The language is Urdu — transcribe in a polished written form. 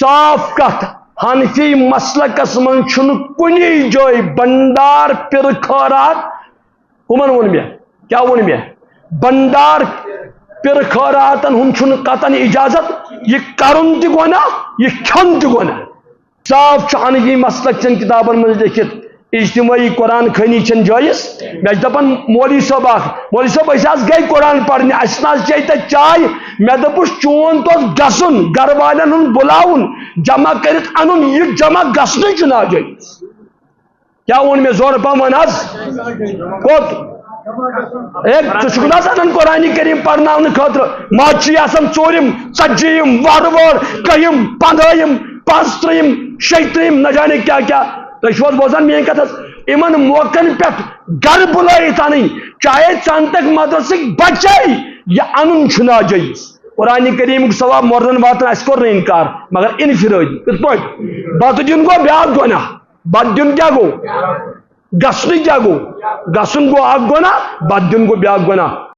صاف کت حنفی مسلکس من کنی جائے بندار پھر خیرات کمن ون مے کیا ون مے بندار پھر خیراتن ہن قطن اجازت یہ کرن تہ گناہ یہ کھن تہ گناہ صاف حنفی مسلک چن کتابن من لکھت اجتماعی قرآن خانی چن جائز میں دپان مولوی صاحب مولوی صاحب اس گئی قرآن پڑھنے اس چی تک چائے میں دپس چون تو گسن گھر والن ہن بلاؤن جمع کرت ان یہ جمع گسن چھ ناجائز کیا ون میں زور پہ ون حظ کوت ایک ٹھنا سن قرآن کریم پڑھنا خاطر ماچی آسان ژوٗرِم ژتجیٖم وُہر وور کہم پندہم پانچ ترٛیِم شیٚیہِ ترٛیِم نہ جانے کیا کیا تُہۍ بوزان میٲنۍ کتھ ان موقعن پہ گھر بلائت ان چاہے ژن تک مدرسک بچے یہ ان ناجائز قرآن کریم ثواب مردن واتن اس کور انکار مگر انفرادی کت پہ بت دن گو بیاکھ گناہ بت دن کیا گو گسن کیا گو گسن گو اکھ گناہ بت دن گو بیاکھ گناہ